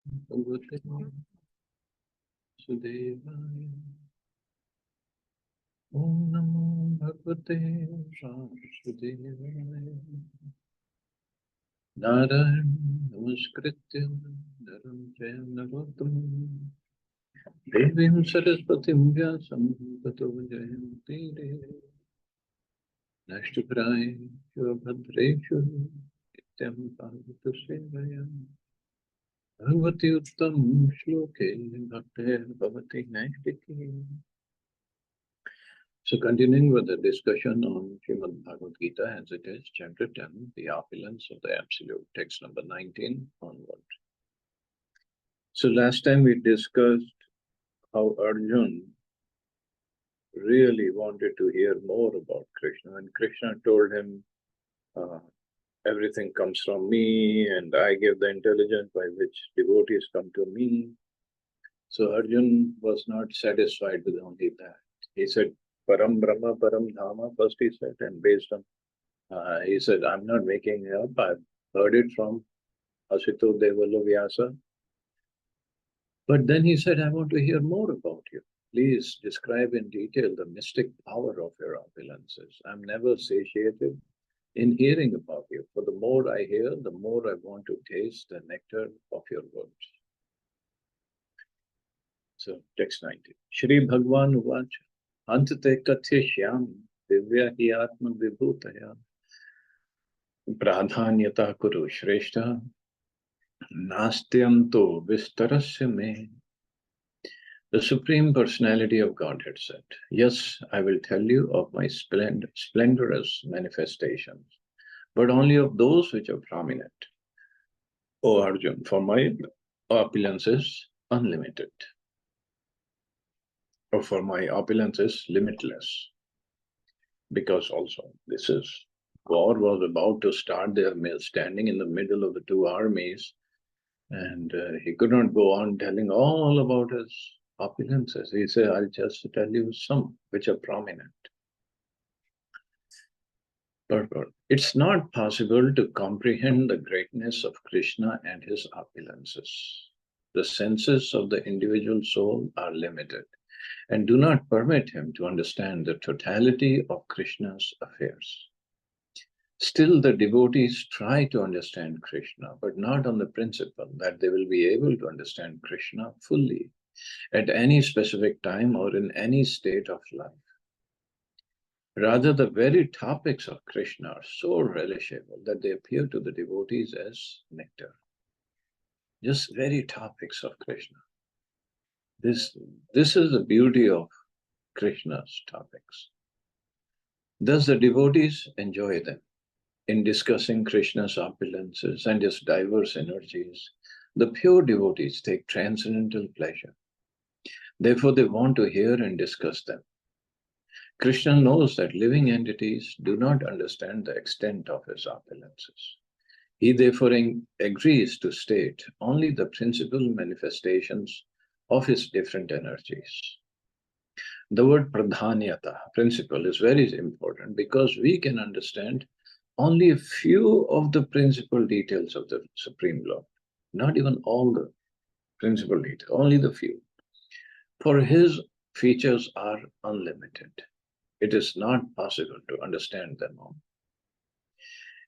Bhagavate Vasudevaya. Om Namo Bhagavate Vasudevaya. Narayana Namaskritya Naram Jayam Narottam Devim Saraswatim Vyasam Tato Jayanti Nashtapraye Shubhadreshu Nityam Bhagavata Sevaya Bhagavati Uttam Shloke Bhakte Bhavati Naistiki. So continuing with the discussion on Srimad Bhagavad Gita as it is, chapter 10, the opulence of the Absolute, text number 19 onward. So last time we discussed how Arjun really wanted to hear more about Krishna, and Krishna told him, everything comes from me and I give the intelligence by which devotees come to me. So Arjun was not satisfied with only that. He said, Param Brahma, Param Dhama, first he said, and based on, he said, I'm not making it up, I've heard it from Asito Devalo Vyasa. But then he said, I want to hear more about you. Please describe in detail the mystic power of your opulences. I'm never satiated in hearing about you. For the more I hear, the more I want to taste the nectar of your words. So, text 19. Shri Bhagwan Uvacha Antate Katheshyami Divya Hi Atma Vibhutaya Pradhanyata Kuru Shreshta Nastyamto Vistarasya Me. The Supreme Personality of Godhead said, yes, I will tell you of my splendorous manifestations, but only of those which are prominent. O Arjun, for my opulence is unlimited, or for my opulence is limitless. Because also, this is, war was about to start there, standing in the middle of the two armies, and he could not go on telling all about his opulences. He said, I'll just tell you some which are prominent. Purport. It's not possible to comprehend the greatness of Krishna and his opulences. The senses of the individual soul are limited and do not permit him to understand the totality of Krishna's affairs. Still, the devotees try to understand Krishna, but not on the principle that they will be able to understand Krishna fully at any specific time or in any state of life. Rather, the very topics of Krishna are so relishable that they appear to the devotees as nectar. Just very topics of Krishna. This is the beauty of Krishna's topics. Thus, the devotees enjoy them. In discussing Krishna's opulences and his diverse energies, the pure devotees take transcendental pleasure. Therefore, they want to hear and discuss them. Krishna knows that living entities do not understand the extent of his opulences. He therefore agrees to state only the principal manifestations of his different energies. The word pradhanyata, principle, is very important because we can understand only a few of the principal details of the Supreme Lord, not even all the principal details, only the few. For his features are unlimited. It is not possible to understand them all.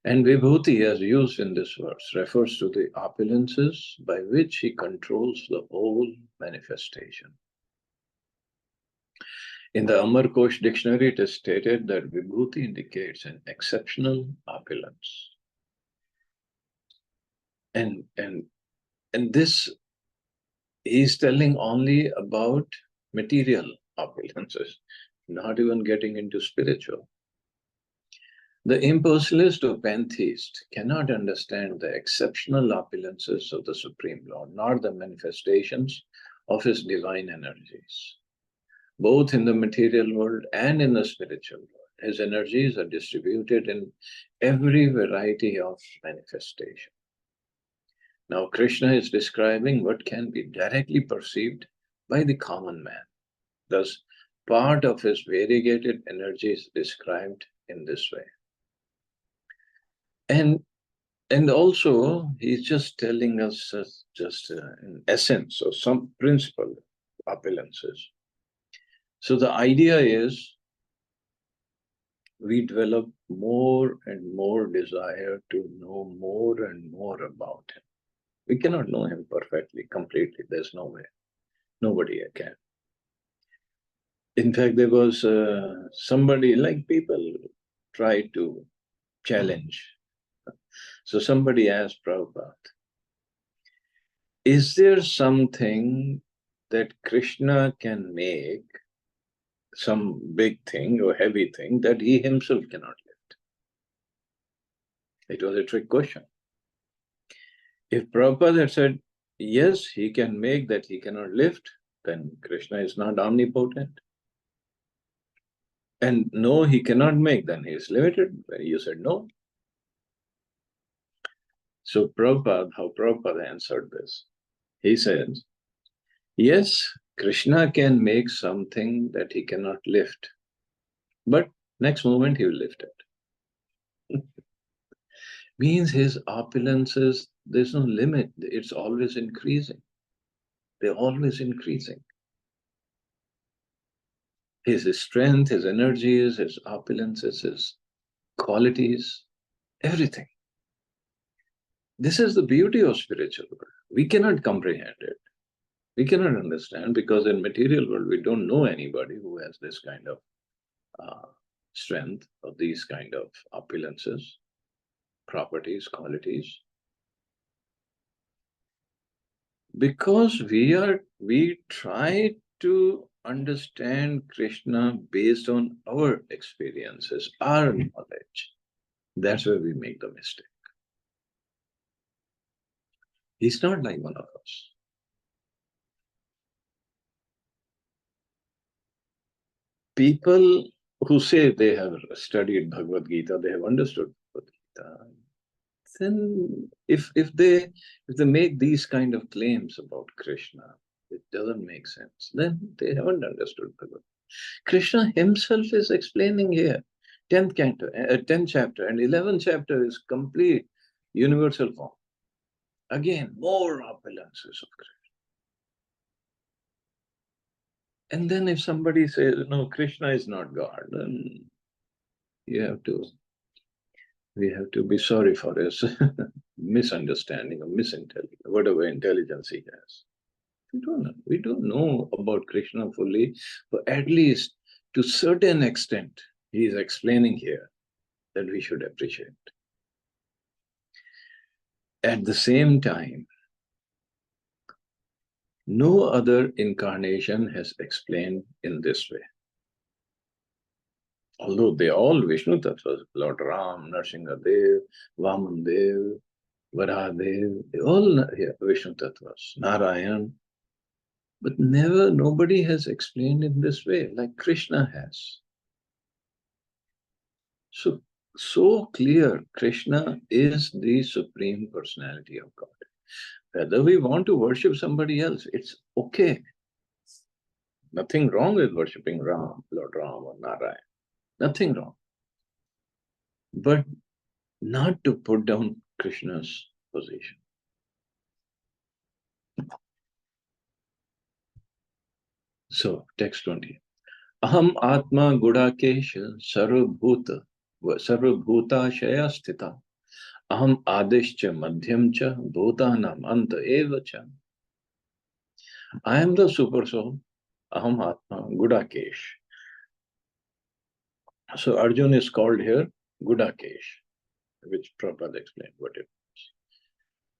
And Vibhuti, as used in this verse, refers to the opulences by which he controls the whole manifestation. In the Amar Kosh dictionary, it is stated that Vibhuti indicates an exceptional opulence. And this, he's telling only about material opulences, not even getting into spiritual. The impersonalist or pantheist cannot understand the exceptional opulences of the Supreme Lord, nor the manifestations of his divine energies. Both in the material world and in the spiritual world, his energies are distributed in every variety of manifestation. Now, Krishna is describing what can be directly perceived by the common man. Thus, part of his variegated energy is described in this way. And And also, he's just telling us just in essence or some principle opulences. So the idea is we develop more and more desire to know more and more about him. We cannot know him perfectly, completely. There's no way. Nobody can. In fact, there was somebody, like people try to challenge. So somebody asked Prabhupada, is there something that Krishna can make, some big thing or heavy thing that he himself cannot lift? It was a trick question. If Prabhupada had said, yes, he can make that he cannot lift, then Krishna is not omnipotent. And no, he cannot make, then he is limited. You said no. So Prabhupada, how Prabhupada answered this? He says, yes, Krishna can make something that he cannot lift, but next moment he will lift it. Means his opulences, there's no limit. It's always increasing. They're always increasing. His strength, his energies, his opulences, his qualities, everything. This is the beauty of spiritual world. We cannot comprehend it. We cannot understand because in material world, we don't know anybody who has this kind of strength or these kind of opulences, properties, qualities. Because we try to understand Krishna based on our experiences, our knowledge. That's where we make the mistake. He's not like one of us. People who say they have studied Bhagavad Gita, they have understood Bhagavad Gita, then if they make these kind of claims about Krishna, it doesn't make sense. Then they haven't understood Bhagavad Gita. Krishna himself is explaining here. 10th chapter and 11th chapter is complete universal form. Again, more opulences of Krishna. And then if somebody says, no, Krishna is not God, then we have to be sorry for his misunderstanding or misintelligence, whatever intelligence he has. We don't know about Krishna fully, but at least to certain extent, he is explaining here that we should appreciate. At the same time, no other incarnation has explained in this way. Although they all Vishnu Tattvas, Lord Ram, Narsingadev, Vamandev, Varahadev, they all Vishnu Tattvas, Narayan, but nobody has explained in this way like Krishna has. So clear, Krishna is the Supreme Personality of God. Whether we want to worship somebody else, it's okay. Nothing wrong with worshipping Ram, Lord Ram or Narayan. Nothing wrong. But not to put down Krishna's position. So, text 20. Aham Atma Gudakesha Sarvabhuta Shaya Sthita. Aham Adishcha Madhyamcha Bhutanam Anta Evacha. I am the Super Soul. Aham Atma Gudakesh. So Arjuna is called here Gudakesh, which Prabhupada explained what it is.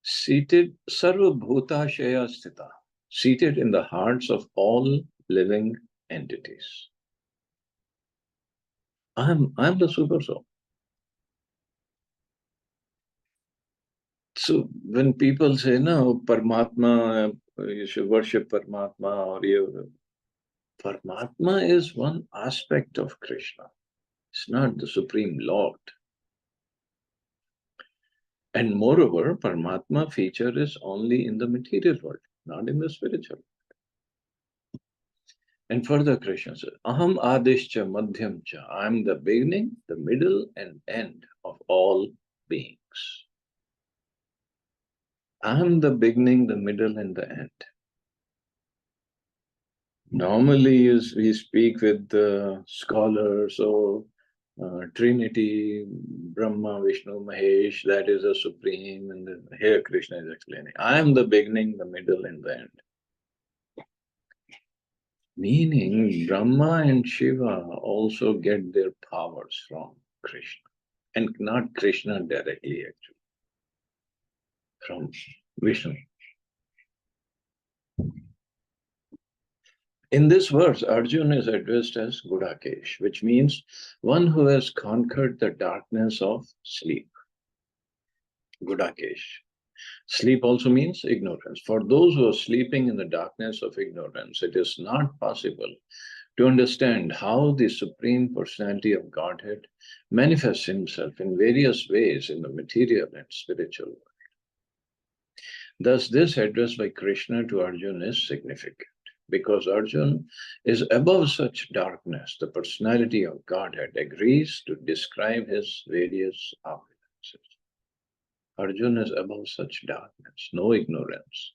Seated Sarva Bhuta Shaya Sthita, seated in the hearts of all living entities. I'm the Super Soul. So when people say, no, Paramatma, you should worship Paramatma, or Paramatma is one aspect of Krishna. It's not the Supreme Lord. And moreover, Paramatma feature is only in the material world, not in the spiritual world. And further Krishna says, Aham Adishcha Madhyamcha, I am the beginning, the middle, and end of all beings. I am the beginning, the middle, and the end. Normally, we speak with scholars or Trinity, Brahma, Vishnu, Mahesh, that is the supreme, and here Krishna is explaining, I am the beginning, the middle, and the end. Meaning, Brahma and Shiva also get their powers from Krishna, and not Krishna directly, actually, from Vishnu. In this verse, Arjuna is addressed as Gudakesh, which means one who has conquered the darkness of sleep. Gudakesh. Sleep also means ignorance. For those who are sleeping in the darkness of ignorance, it is not possible to understand how the Supreme Personality of Godhead manifests himself in various ways in the material and spiritual world. Thus, this address by Krishna to Arjuna is significant, because Arjuna is above such darkness. The personality of Godhead agrees to describe his various opulences. Arjuna is above such darkness, no ignorance.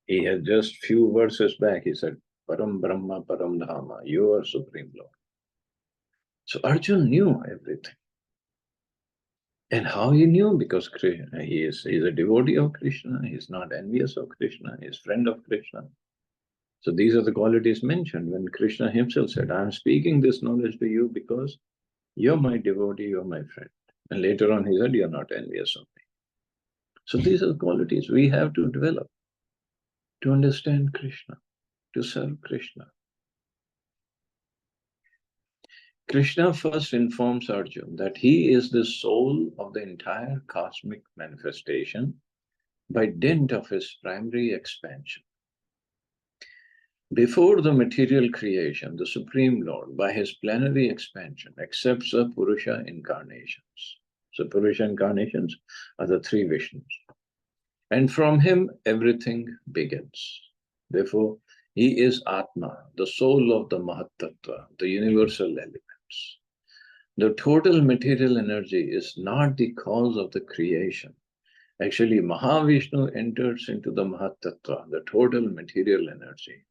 He had just few verses back, he said, Param Brahma, Param Dhama, you are Supreme Lord. So Arjuna knew everything. And how he knew? Because he is a devotee of Krishna, he is not envious of Krishna, he is friend of Krishna. So these are the qualities mentioned when Krishna himself said, I am speaking this knowledge to you because you're my devotee, you're my friend. And later on he said, you're not envious of me. So these are the qualities we have to develop to understand Krishna, to serve Krishna. Krishna first informs Arjuna that he is the soul of the entire cosmic manifestation by dint of his primary expansion. Before the material creation, the Supreme Lord, by his plenary expansion, accepts the Purusha incarnations. So Purusha incarnations are the three Vishnus. And from him, everything begins. Therefore, he is Atma, the soul of the Mahatattva, the universal elements. The total material energy is not the cause of the creation. Actually, Mahavishnu enters into the Mahatattva, the total material energy.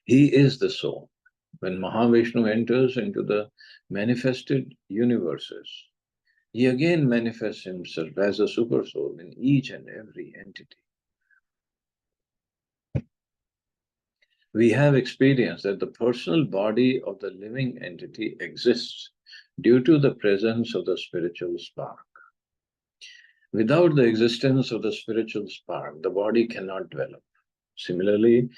He is the soul. When Mahavishnu enters into the manifested universes, he again manifests himself as a super soul in each and every entity. We have experienced that the personal body of the living entity exists due to the presence of the spiritual spark. Without the existence of the spiritual spark, the body cannot develop. Similarly,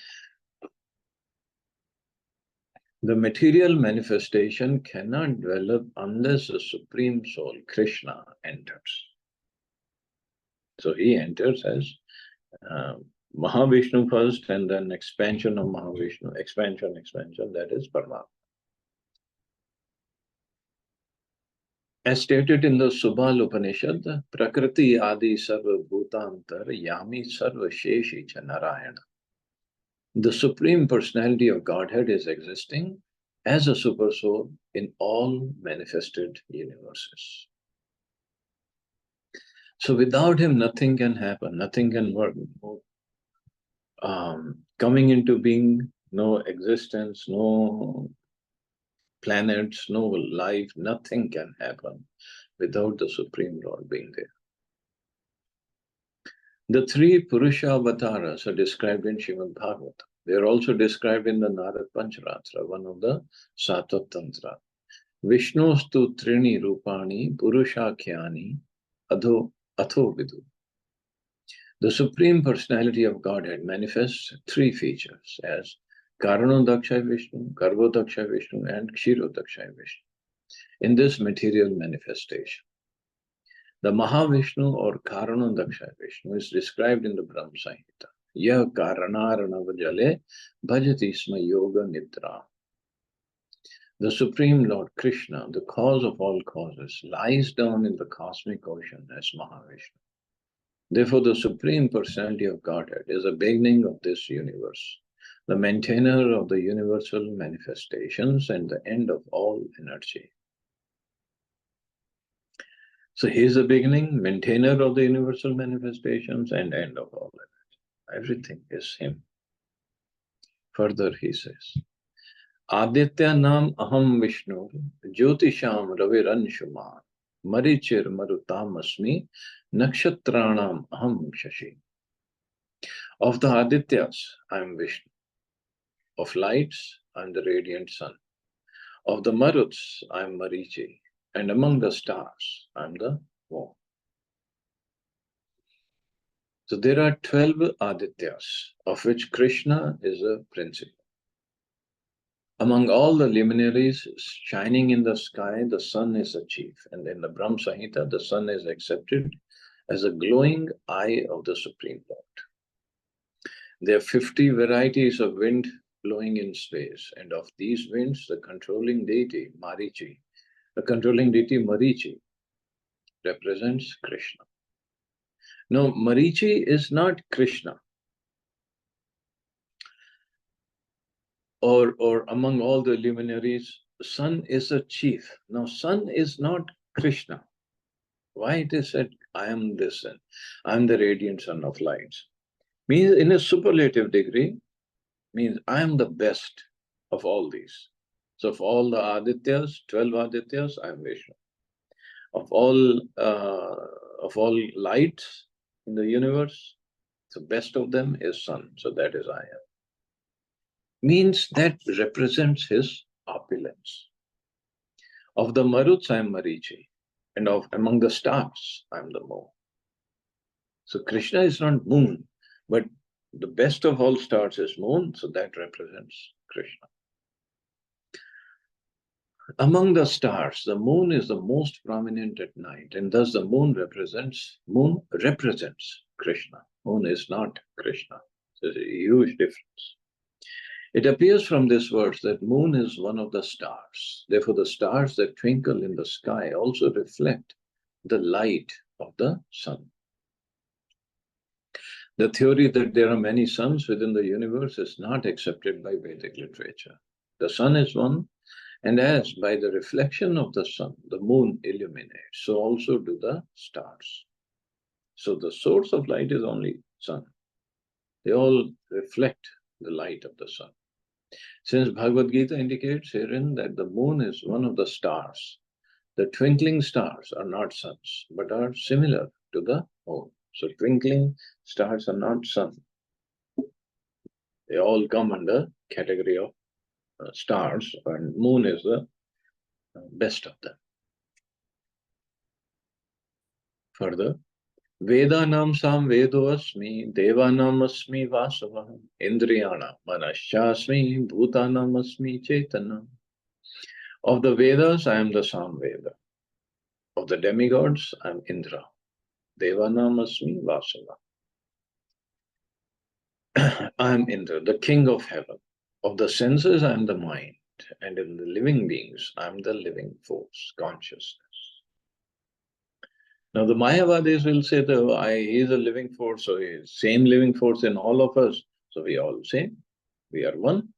the material manifestation cannot develop unless the Supreme Soul, Krishna, enters. So he enters as Mahavishnu first, and then expansion of Mahavishnu, expansion, that is Paramatma. As stated in the Subal Upanishad, Prakriti Adi Sarva Bhutantar Yami Sarva Sheshi Cha Narayana. The Supreme Personality of Godhead is existing as a super soul in all manifested universes. So without him, nothing can happen, nothing can work. Coming into being, no existence, no planets, no life, nothing can happen without the Supreme Lord being there. The three Purusha avatars are described in Srimad Bhagavatam. They are also described in the Narad Pancharatra, one of the Sattva Tantra. Vishnustu Trini Rupani Purushakhyani Atho Vidu. The Supreme Personality of Godhead manifests three features as Karanodakshay Vishnu, Garbhodakshay Vishnu, and Kshirodakshay Vishnu in this material manifestation. The Mahavishnu or Karanodakshay Vishnu is described in the Brahma Samhita. Yah Karanaranav Bhajati Sma Yoga Nidra. The Supreme Lord Krishna, the cause of all causes, lies down in the cosmic ocean as Mahavishnu. Therefore, the Supreme Personality of Godhead is the beginning of this universe, the maintainer of the universal manifestations, and the end of all energy. So he is the beginning, maintainer of the universal manifestations, and end of all of it. Everything is him. Further, he says, Aditya nam aham Vishnu, Jyotisham Raviranshuma, Marichir Marutam Asmi, Nakshatranam aham Shashi. Of the Adityas, I am Vishnu. Of lights, I am the radiant sun. Of the Maruts, I am Marichi. And among the stars, I am the moon. So there are 12 Adityas, of which Krishna is a principal. Among all the luminaries shining in the sky, the sun is a chief. And in the Brahm Samhita, the sun is accepted as a glowing eye of the Supreme Lord. There are 50 varieties of wind blowing in space. And of these winds, the controlling deity, Marichi, represents Krishna. No, Marichi is not Krishna. Or among all the luminaries, sun is a chief. Now, sun is not Krishna. Why it is said, I am this sun, I am the radiant sun of lights? Means in a superlative degree, means I am the best of all these. So of all the Adityas, 12 Adityas, I am Vishnu. Of all lights in the universe, the best of them is sun. So that is I am. Means that represents his opulence. Of the Maruts, I am Marichi. And among the stars, I am the moon. So Krishna is not moon, but the best of all stars is moon, so that represents Krishna. Among the stars, the moon is the most prominent at night, and thus the moon represents Krishna. Moon is not Krishna. There's a huge difference. It appears from this verse that moon is one of the stars. Therefore, the stars that twinkle in the sky also reflect the light of the sun. The theory that there are many suns within the universe is not accepted by Vedic literature. The sun is one, and as by the reflection of the sun, the moon illuminates, so also do the stars. So the source of light is only sun. They all reflect the light of the sun. Since Bhagavad Gita indicates herein that the moon is one of the stars, the twinkling stars are not suns, but are similar to the moon. So twinkling stars are not sun. They all come under category of stars, and moon is the best of them. Further, Vedanam sam vedo asmi, devanam asmi vasava, indriyana manaschasmi, bhutanam asmi chetana. Of the Vedas, I am the Samveda. Of the demigods, I am Indra. Devanam asmi vasava. I am Indra, the king of heaven. Of the senses, I am the mind. And in the living beings, I am the living force, consciousness. Now, the Mayavadis will say that he is a living force, so he is same living force in all of us. So we are all same. We are one.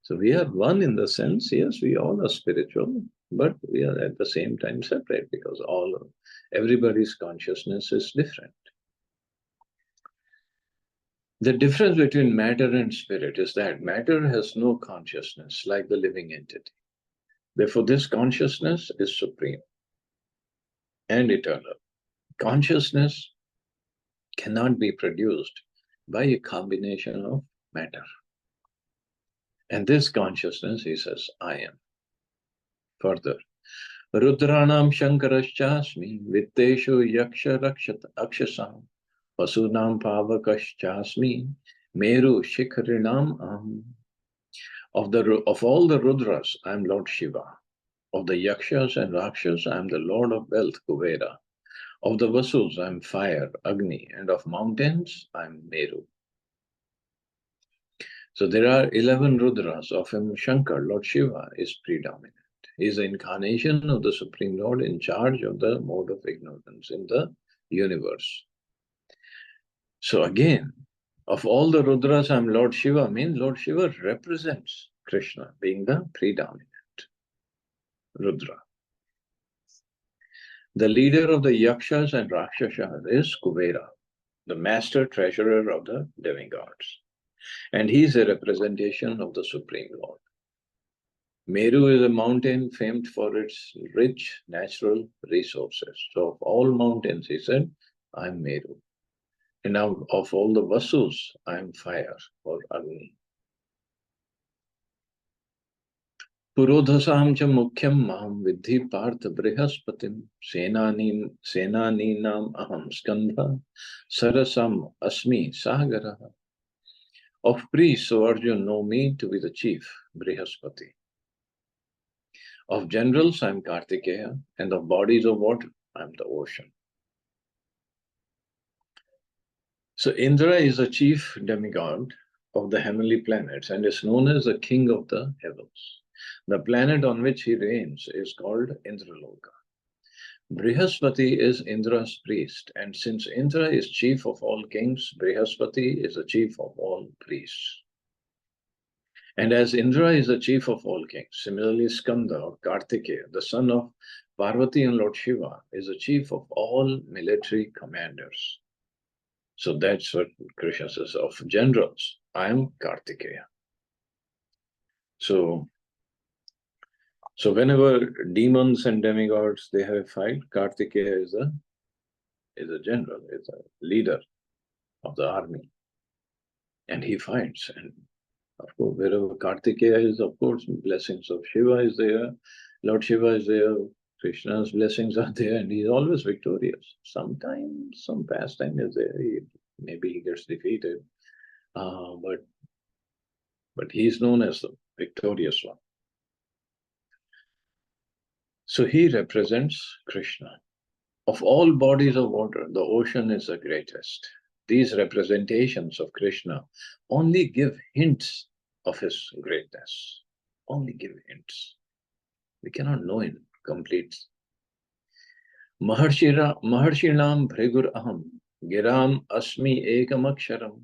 So we are one in the sense, yes, we all are spiritual, but we are at the same time separate because everybody's consciousness is different. The difference between matter and spirit is that matter has no consciousness like the living entity. Therefore, this consciousness is supreme and eternal. Consciousness cannot be produced by a combination of matter. And this consciousness, he says, I am. Further, Rudranam Shankaraschasmi, Vitteshu Yaksha Akshasam, Vasunam Pavakaschasmi, Meru Shikharinam Aham. Of all the Rudras, I am Lord Shiva. Of the Yakshas and Rakshas, I am the Lord of Wealth, Kuvera. Of the Vasus, I am fire, Agni, and of mountains, I am Meru. So there are 11 Rudras, of whom Shankar, Lord Shiva, is predominant. He is the incarnation of the Supreme Lord in charge of the mode of ignorance in the universe. So again, of all the Rudras, I am Lord Shiva, means Lord Shiva represents Krishna, being the predominant Rudra. The leader of the Yakshas and Rakshasas is Kubera, the master treasurer of the demigods. And he is a representation of the Supreme Lord. Meru is a mountain famed for its rich natural resources. So of all mountains, he said, I am Meru. And now of all the Vasus, I am fire or Agni. पुरोधसां च मुख्यं मां विद्धि पार्थ बृहस्पतिं सेनानीनाम् अहं स्कन्धः सरसम् अस्मि सागरः. Of priests, so Arjun know me to be the chief, Brihaspati. Of generals, I am Kartikeya, and of bodies of water, I am the ocean. So Indra is the chief demigod of the heavenly planets and is known as the king of the heavens. The planet on which he reigns is called Indraloka. Brihaspati is Indra's priest, and since Indra is chief of all kings, Brihaspati is the chief of all priests. And as Indra is the chief of all kings, similarly Skanda or Kartikeya, the son of Parvati and Lord Shiva, is the chief of all military commanders. So that's what Krishna says of generals. I am Kartikeya. So whenever demons and demigods, they have a fight, Kartikeya is a general, is a leader of the army. And he fights. And of course, wherever Kartikeya is, of course, blessings of Shiva is there, Lord Shiva is there, Krishna's blessings are there, and he's always victorious. Sometimes some pastime is there, maybe he gets defeated, but he's known as the victorious one. So he represents Krishna. Of all bodies of water, the ocean is the greatest. These representations of Krishna only give hints of his greatness. Only give hints. We cannot know in complete. Maharshinam Bhrigur Aham Giram Asmi Ekam Aksharam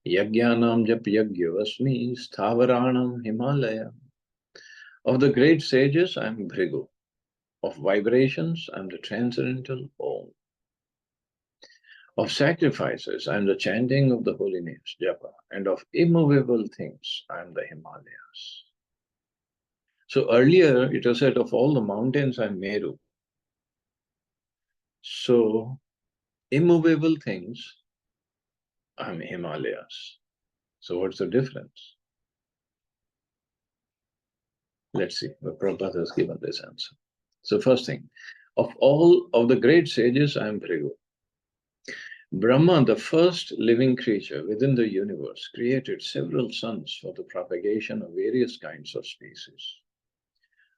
Yajnanam Jap Yagyo Asmi Sthavaranam Himalaya. Of the great sages, I am Bhrigu. Of vibrations, I am the transcendental Om. Of sacrifices, I am the chanting of the holy names, Japa. And of immovable things, I am the Himalayas. So earlier, it was said of all the mountains, I am Meru. So, immovable things, I am Himalayas. So what's the difference? Let's see, Prabhupada has given this answer. So first thing, of all of the great sages, I am Bhrigu. Brahma, the first living creature within the universe, created several sons for the propagation of various kinds of species.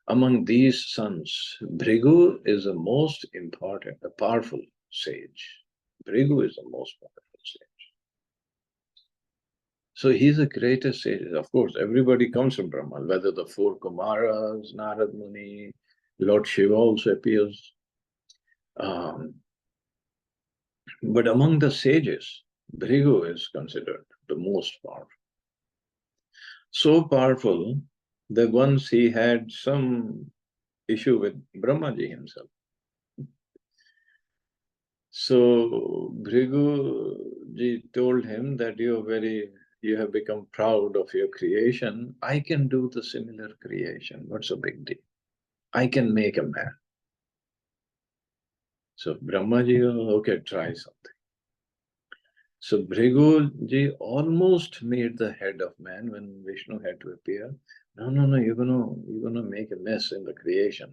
Among these sons, Bhrigu is the most important, a powerful sage. Bhrigu is the most powerful sage. So he's the greatest sage. Of course, everybody comes from Brahma, whether the four Kumaras, Narad Muni, Lord Shiva also appears. But among the sages, Bhrigu is considered the most powerful. So powerful that once he had some issue with Brahmaji himself. So Bhrigu told him that you have become proud of your creation. I can do the similar creation. What's a big deal? I can make a man. So Brahmaji, okay, try something. So Bhriguji almost made the head of man when Vishnu had to appear. No, you're gonna make a mess in the creation.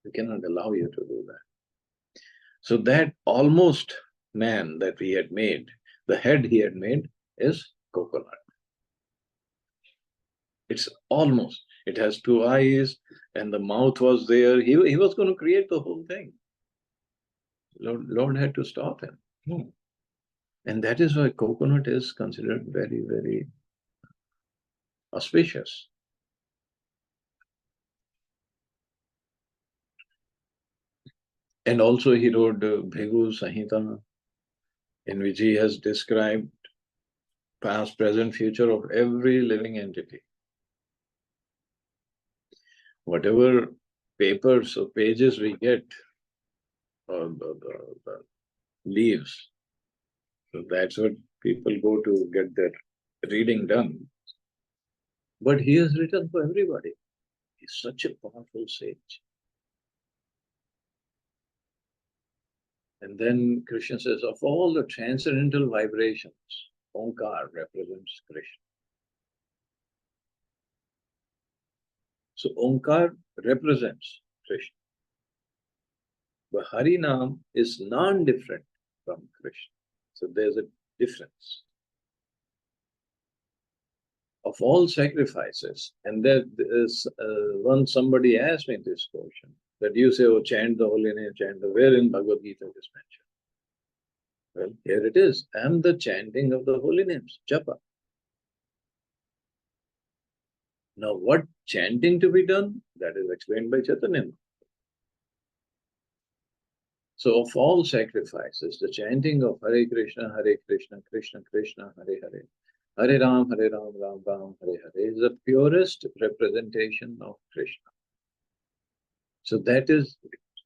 We cannot allow you to do that. So that almost man that he had made, the head he had made is coconut. It's almost, it has two eyes and the mouth was there. He was going to create the whole thing. Lord had to stop him. And that is why coconut is considered very, very auspicious. And also he wrote Bhrigu Samhita, in which he has described past, present, future of every living entity. Whatever papers or pages we get the leaves. So that's what people go to get their reading done. But he has written for everybody. He's such a powerful sage. And then Krishna says, of all the transcendental vibrations, Omkar represents Krishna. So Omkar represents Krishna. But Harinam is non-different from Krishna. So there's a difference. Of all sacrifices, and there is once somebody asked me this question, that you say, oh, chant the holy name, chant the, where in Bhagavad Gita it is mentioned? Well, here it is. I am the chanting of the holy names, japa. Now, what chanting to be done? That is explained by Chaitanya. So, of all sacrifices, the chanting of Hare Krishna, Krishna Krishna, Hare Hare, Hare Ram, Ram Ram, Hare Hare is the purest representation of Krishna. So that is,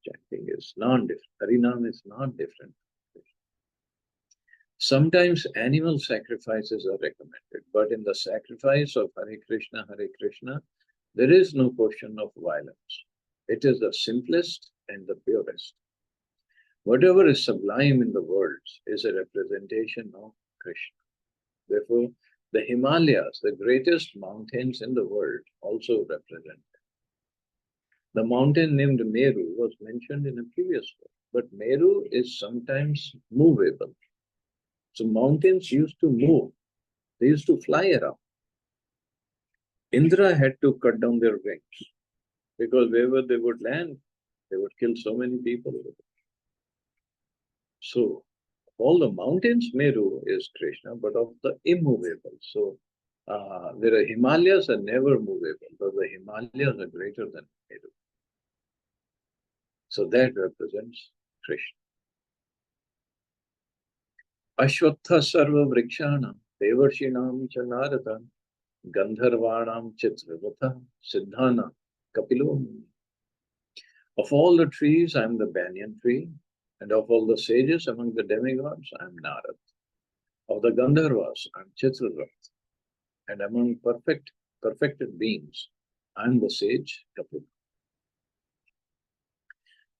chanting is non-different. Harinam is not different. Sometimes animal sacrifices are recommended, but in the sacrifice of Hare Krishna, there is no question of violence. It is the simplest and the purest. Whatever is sublime in the world is a representation of Krishna. Therefore, the Himalayas, the greatest mountains in the world, also represent them. The mountain named Meru was mentioned in a previous book, but Meru is sometimes movable. So mountains used to move. They used to fly around. Indra had to cut down their wings because wherever they would land, they would kill so many people. So all the mountains, Meru is Krishna, but of the immovable. So there are Himalayas are never movable, but the Himalayas are greater than Meru. So that represents Krishna. Ashwatha sarva vrikshanam, devarshinam cha narada, gandharvanam chitravatha, siddhana, kapilo. Of all the trees, I am the banyan tree, and of all the sages among the demigods, I am Narad. Of the Gandharvas, I am Chitraratha, and among perfected beings, I am the sage Kapila.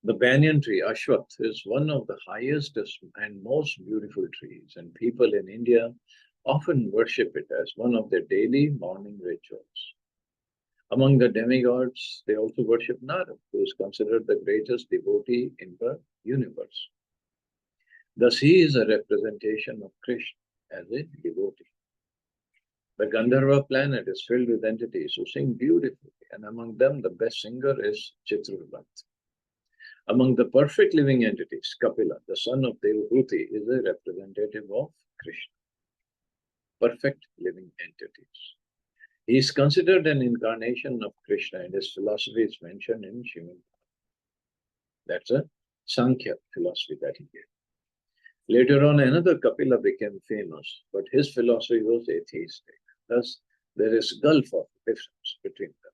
The banyan tree, Ashwath, is one of the highest and most beautiful trees, and people in India often worship it as one of their daily morning rituals. Among the demigods, they also worship Narad, who is considered the greatest devotee in the universe. Thus, he is a representation of Krishna as a devotee. The Gandharva planet is filled with entities who sing beautifully, and among them, the best singer is Chitraratha. Among the perfect living entities, Kapila, the son of Devahuti, is a representative of Krishna. Perfect living entities. He is considered an incarnation of Krishna, and his philosophy is mentioned in Srimad. That's a Sankhya philosophy that he gave. Later on, another Kapila became famous, but his philosophy was atheistic. Thus, there is a gulf of difference between them.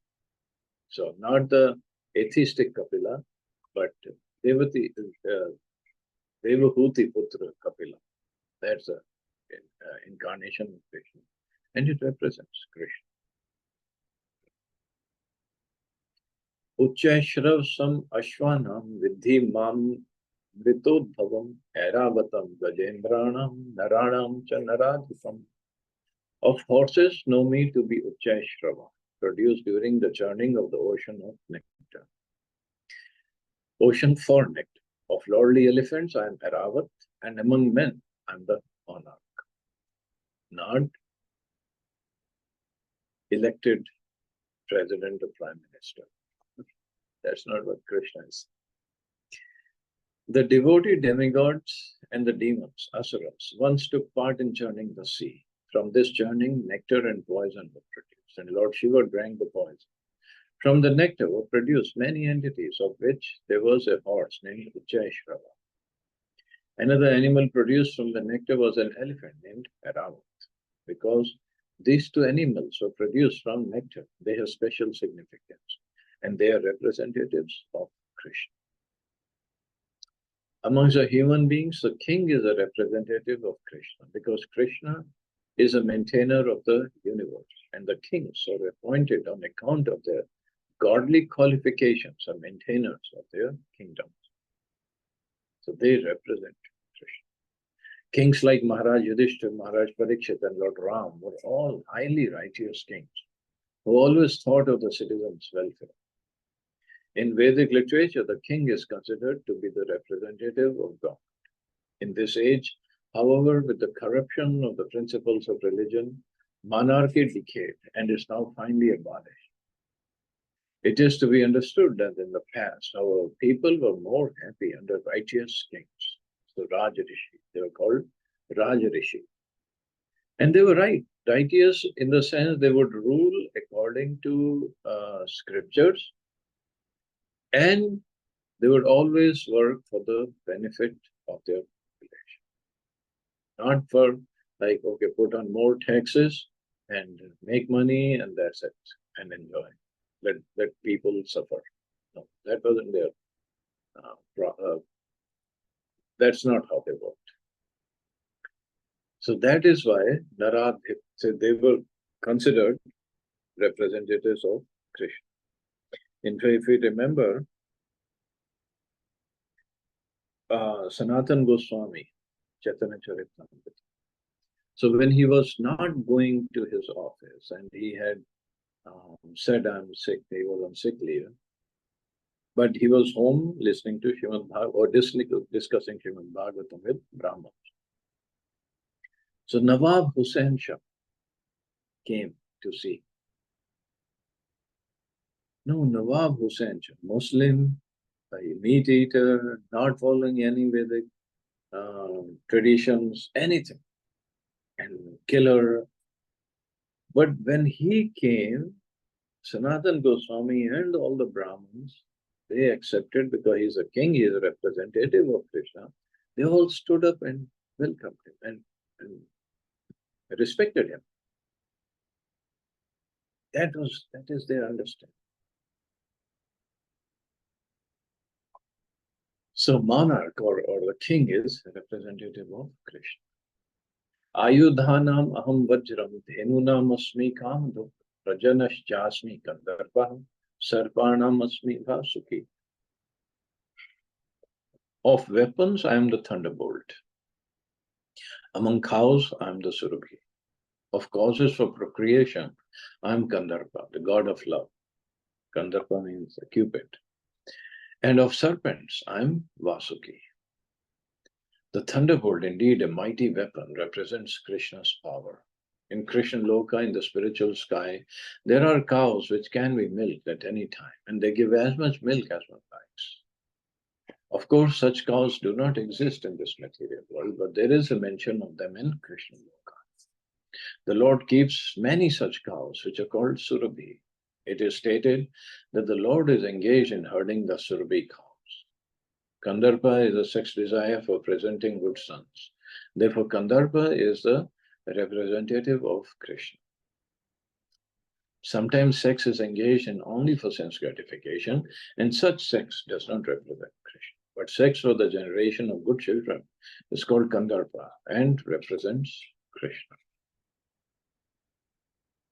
So, not the atheistic Kapila, but Devahuti Putra Kapila. That's an incarnation of Krishna, and it represents Krishna. Uchchashrav sam ashvanam vidhi mam Vritodbhavam Airavatam Gajendranam Naranam cha Naradhipam. Of horses, know me to be Uchchashrava, produced during the churning of the ocean of nectar. Ocean for nectar. Of lordly elephants, I am Airavat, and among men, I am the monarch. Not elected president or prime minister. That's not what Krishna is. The devotee demigods and the demons, asuras, once took part in churning the sea. From this churning, nectar and poison were produced, and Lord Shiva drank the poison. From the nectar were produced many entities, of which there was a horse named Uchchashrava. Another animal produced from the nectar was an elephant named Airavat. Because these two animals were produced from nectar, they have special significance, and they are representatives of Krishna. Amongst the human beings, the king is a representative of Krishna because Krishna is a maintainer of the universe, and the kings are appointed on account of their godly qualifications are maintainers of their kingdoms. So they represent Krishna. Kings like Maharaj Yudhishthira, Maharaj Parikshit, and Lord Ram were all highly righteous kings who always thought of the citizens' welfare. In Vedic literature, the king is considered to be the representative of God. In this age, however, with the corruption of the principles of religion, monarchy decayed and is now finally abolished. It is to be understood that in the past, our people were more happy under righteous kings, the Rajarishi. They were called Rajarishi. And they were righteous in the sense they would rule according to scriptures, and they would always work for the benefit of their population. Not for like, okay, put on more taxes and make money and that's it, and enjoy. Let people suffer. No, that wasn't their, that's not how they worked. So that is why so they were considered representatives of Krishna. In fact, if you remember, Sanatan Goswami, Chaitanya Charitamrita. So when he was not going to his office and he had said, I'm sick, he was on sick leave, but he was home listening to Srimad Bhagavatam or discussing Srimad Bhagavatam with Brahmins. So Nawab Hussain Shah came to see. No, Nawab Hussain Shah, Muslim, a meat eater, not following any Vedic traditions, anything, and killer. But when he came, Sanatan Goswami and all the Brahmins, they accepted because he's a king, he is a representative of Krishna. They all stood up and welcomed him and respected him. That is their understanding. So monarch or the king is a representative of Krishna. Ayudhanam aham vajram dhenunam asmi kamdho rajanaschasmi kandarpah sarpanam asmi vasuki. Of weapons, I am the thunderbolt. Among cows, I am the surabhi. Of causes for procreation, I am Kandarpa, the god of love. Kandarpa means Cupid. And of serpents, I am Vasuki. The thunderbolt, indeed a mighty weapon, represents Krishna's power. In Krishna Loka, in the spiritual sky, there are cows which can be milked at any time, and they give as much milk as one likes. Of course, such cows do not exist in this material world, but there is a mention of them in Krishna Loka. The Lord keeps many such cows, which are called Surabhi. It is stated that the Lord is engaged in herding the Surabhi cows. Kandarpa is a sex desire for presenting good sons. Therefore, Kandarpa is the representative of Krishna. Sometimes sex is engaged in only for sense gratification, and such sex does not represent Krishna. But sex for the generation of good children is called Kandarpa and represents Krishna.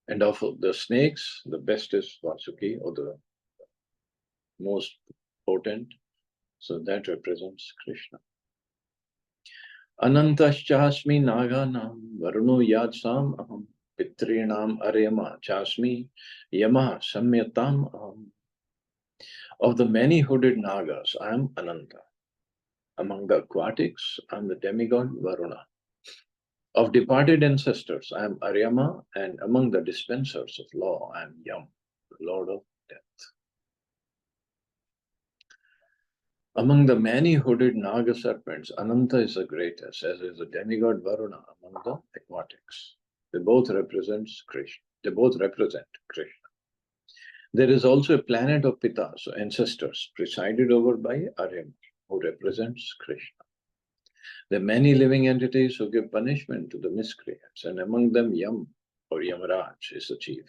And of the snakes, the best is Vasuki, or the most potent. So that represents Krishna. Anantaschasmi naganam varuno yadsam aham pitrinam aryama chasmi yama samyatam aham. Of the many hooded nagas, I am Ananta. Among the aquatics, I am the demigod Varuna. Of departed ancestors, I am Aryama, and among the dispensers of law, I am Yam, the Lord of Death. Among the many hooded Naga serpents, Ananta is the greatest, as is the demigod Varuna among the aquatics. They both represent Krishna. There is also a planet of Pitas, so ancestors, presided over by Aryama, who represents Krishna. There are many living entities who give punishment to the miscreants, and among them Yam, or Yamaraj, is the chief.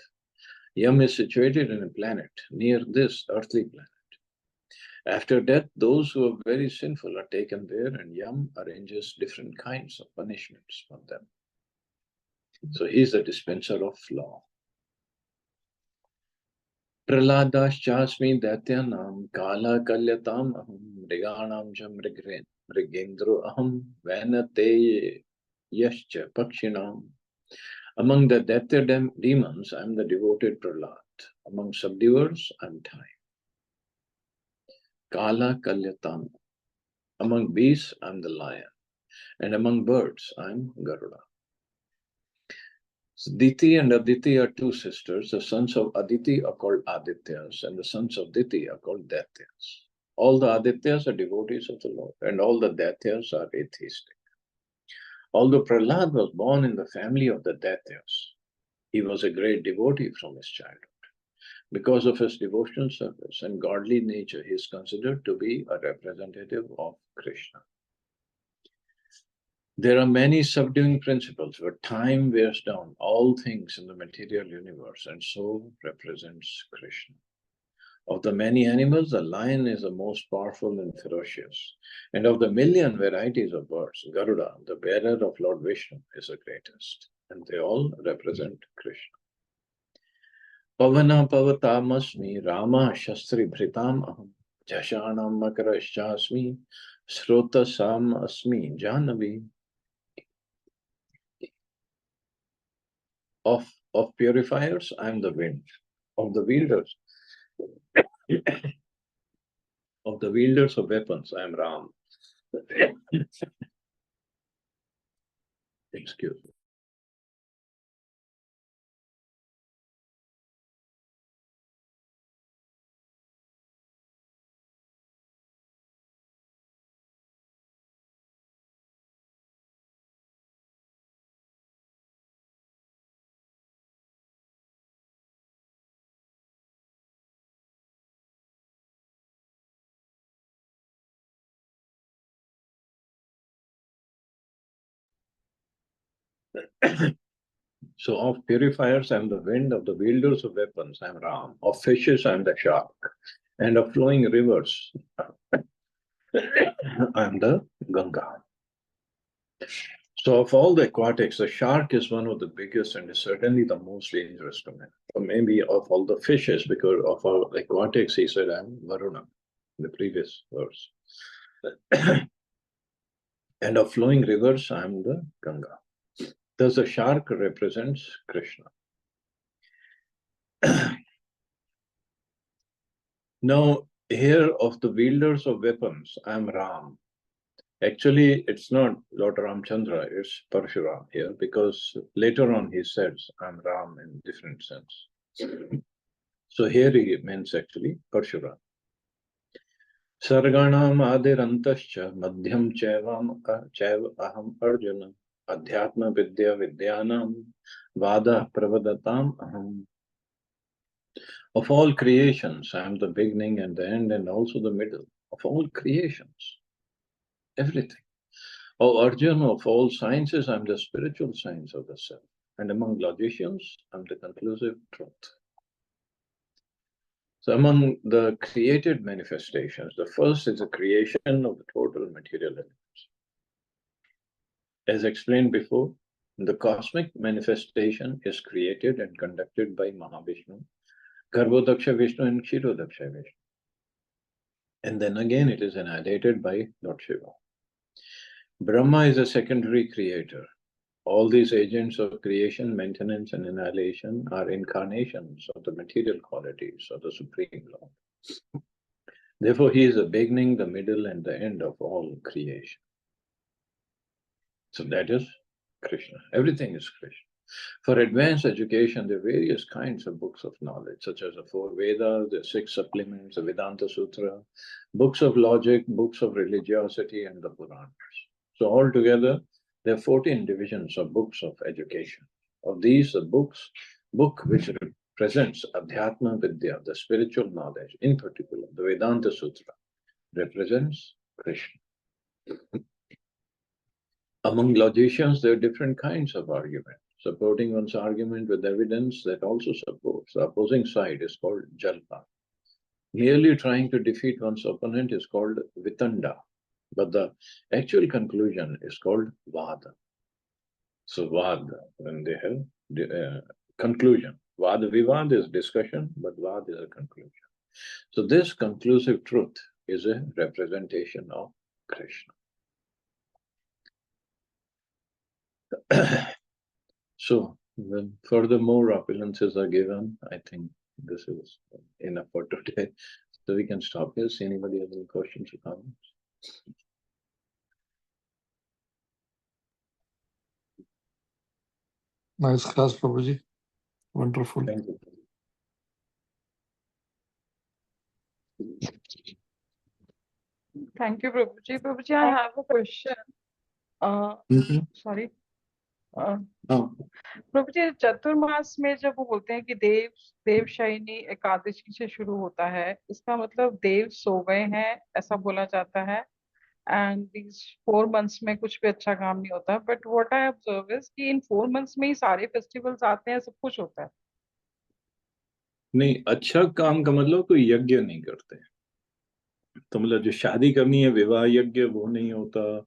Yam is situated in a planet near this earthly planet. After death, those who are very sinful are taken there, and Yam arranges different kinds of punishments for them. So he is the dispenser of law. Prahladashchasmi Daityanam Kala Kalyatam Aham Mriganam Cha Mrigendro Aham Vanate Yascha Pakshinam. Among the Daitya demons, I am the devoted Prahlad. Among subduers, I am time. Kala Kalyatam. Among beasts, I am the lion. And among birds, I am Garuda. So Diti and Aditi are two sisters. The sons of Aditi are called Adityas, and the sons of Diti are called Daityas. All the Adityas are devotees of the Lord, and all the Daityas are atheistic. Although Prahlad was born in the family of the Daityas, he was a great devotee from his childhood. Because of his devotional service and godly nature, he is considered to be a representative of Krishna. There are many subduing principles, but time wears down all things in the material universe and so represents Krishna. Of the many animals, the lion is the most powerful and ferocious. And of the million varieties of birds, Garuda, the bearer of Lord Vishnu, is the greatest. And they all represent Krishna. Pavana Pavatamasmi Rama Shastri Bhritam Aham Jashanam Makarashchasmi Srotasam Asmi Janavi. Of purifiers, I am the wind. Of the wielders, of the wielders of weapons, I am Ram. Excuse me. So of purifiers, I am the wind. Of the wielders of weapons, I am Ram. Of fishes, I am the shark. And of flowing rivers, I am the Ganga. So of all the aquatics, the shark is one of the biggest and is certainly the most dangerous to man. Or maybe of all the fishes, because of all aquatics, he said, I am Varuna in the previous verse. And of flowing rivers, I am the Ganga. Thus the shark represents Krishna. Now, here of the wielders of weapons, I am Ram. Actually, it's not Lord Ramchandra, it's Parshuram here, because later on he says, I'm Ram in different sense. So here he means actually Parshuram. Sarganam adirantascha madhyam chaiva aham arjuna adhyatma vidya vidyanam vada pravadatam aham. Of all creations, I am the beginning and the end and also the middle. Of all creations, everything. O Arjuna, of all sciences, I am the spiritual science of the self. And among logicians, I am the conclusive truth. So among the created manifestations, the first is the creation of the total material elements. As explained before, the cosmic manifestation is created and conducted by Mahavishnu, Garbhodaksha Vishnu and Kshirodaksha Vishnu. And then again it is annihilated by Lord Shiva. Brahma is a secondary creator. All these agents of creation, maintenance, and annihilation are incarnations of the material qualities of the Supreme Lord. Therefore, he is the beginning, the middle, and the end of all creation. So that is Krishna. Everything is Krishna. For advanced education, there are various kinds of books of knowledge, such as the four Vedas, the six supplements, the Vedanta Sutra, books of logic, books of religiosity, and the Puranas. So altogether, there are 14 divisions of books of education. Of these, the book which represents Adhyatma Vidya, the spiritual knowledge, in particular, the Vedanta Sutra, represents Krishna. Among logicians, there are different kinds of argument. Supporting one's argument with evidence that also supports the opposing side is called Jalpa. Merely trying to defeat one's opponent is called vitanda, but the actual conclusion is called vada. So vada, when they have the conclusion. Vada vivad is discussion, but vada is a conclusion. So this conclusive truth is a representation of Krishna. So when further more opulences are given, I think this is enough for today. So we can stop here. See anybody have any questions or comments? Nice class, Prabhuji. Wonderful. Thank you. Thank you, Prabhuji. Prabhuji, I have a question. Sorry. Oh, प्रभुजी चतुर्मास में जब वो बोलते हैं कि देवशयनी एकादशी से शुरू होता है, इसका मतलब देव सो गए हैं ऐसा बोला जाता है, एंड these 4 months में कुछ भी अच्छा काम नहीं होता, but what I observe is कि इन 4 months में ही सारे फेस्टिवल्स आते हैं, सब कुछ होता है। नहीं, अच्छा काम का मतलब कोई यज्ञ नहीं करते। तो मतलब जो शादी करनी है, विवाह यज्ञ, वो नहीं होता।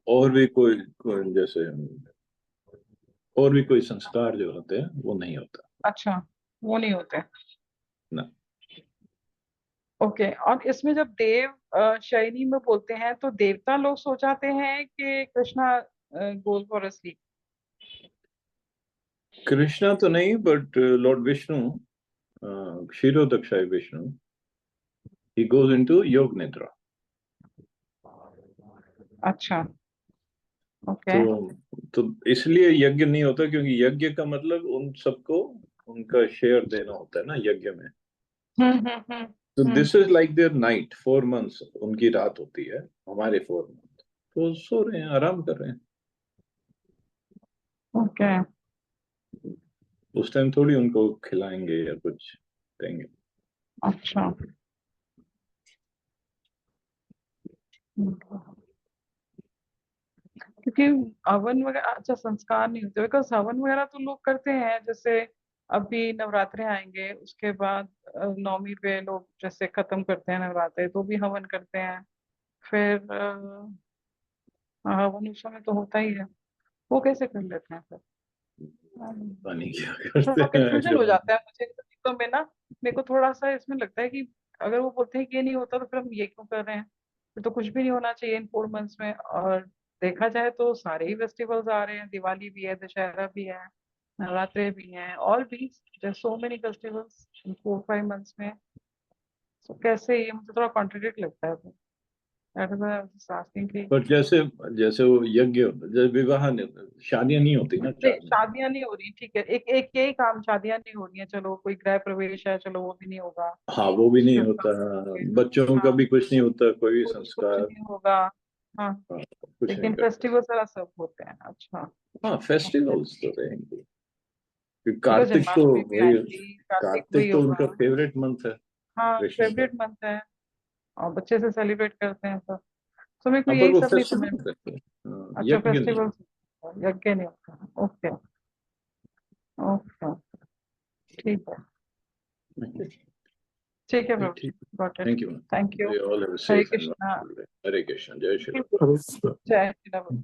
और भी कोई जैसे और भी कोई संस्कार जो होते हैं वो नहीं होता। अच्छा, वो नहीं होते ना। ओके। और इसमें जब देव शयनी में बोलते हैं तो देवता लोग सो जाते हैं कि Krishna goes for a sleep? Krishna तो नहीं, but Lord Vishnu, Kshirodakshaya Vishnu, he goes into योग निद्रा। अच्छा, ओके। तो इसलिए यज्ञ नहीं होता, क्योंकि यज्ञ का मतलब उन सबको उनका शेयर देना होता है ना यज्ञ में। तो this is like their night. 4 months उनकी रात होती है, हमारे 4 months। तो सो रहे हैं, आराम कर रहे हैं। ओके। उस टाइम थोड़ी उनको खिलाएंगे या कुछ देंगे। अच्छा, क्योंकि हवन वगैरह अच्छा संस्कार नहीं होते, बिकॉज हवन वगैरह तो लोग करते हैं, जैसे अभी नवरात्रे आएंगे उसके बाद नवमी पे लोग जैसे खत्म करते हैं नवरात्रे तो भी हवन करते हैं, फिर हवन उस समय तो होता ही है, वो कैसे कर लेते हैं फिर? पानी क्या थोड़ा करते हैं कंफ्यूजन हो जो। जाता है मुझे तो में ना, मेरे को थोड़ा सा इसमें लगता है कि अगर वो बोलते हैं कि ये नहीं होता तो फिर हम ये क्यों कर रहे हैं, फिर तो कुछ भी नहीं होना चाहिए इन 4 months में। और देखा जाए तो सारे ही फेस्टिवल्स आ रहे हैं, दिवाली भी है, दशहरा भी है, नवरात्रे भी हैं, ऑल भी, so many festivals in 4-5 months में। तो कैसे ये मुझे थोड़ा कॉन्ट्रडिक्ट लगता है। That is why I was just asking कि पर जैसे जैसे वो यज्ञ होता है, जैसे विवाह नहीं, शादियां नहीं होती ना 4 महीने। शादियां नहीं हो रही, ठीक है, एक एक यही काम, शादियां नहीं हो रही है, चलो कोई गृह प्रवेश है, चलो वो भी नहीं होगा, हाँ, वो भी नहीं शुभ होता। काम, बच्चों का हाँ, भी कुछ नहीं होता, कोई भी कुछ संस्कार। नहीं होगा। हाँ, हाँ, कुछ नहीं लेकिन करते। फेस्टिवल सारा सब होते हैं। अच्छा, हाँ, फेस्टिवल्स तो रहेंगे। बिकॉज कार्तिक तो जन्माष्टमी भी वही, आएगी, कार्तिक कार्तिक भी तो होगा। उनका फेवरेट मंथ है हाँ, कृष्ण का। फेवरेट मंथ है और बच्चे से सेलिब्रेट करते हैं सब। तो मेरे को हाँ, पर यही वो सब नहीं समझ। फेस्टिवल रहते हैं। हाँ, अच्छा, यज्ञ नहीं। फेस्टिवल यज्ञ नहीं होता। ओके, ओके, ठीक है, ठीक है प्रभु, ठीक। Got it, thank you. Thank you. We all have a Hare safe and Krishna, wonderful day. Hare Krishna, Jai Shri Ram. Hare Krishna. जय श्री राम।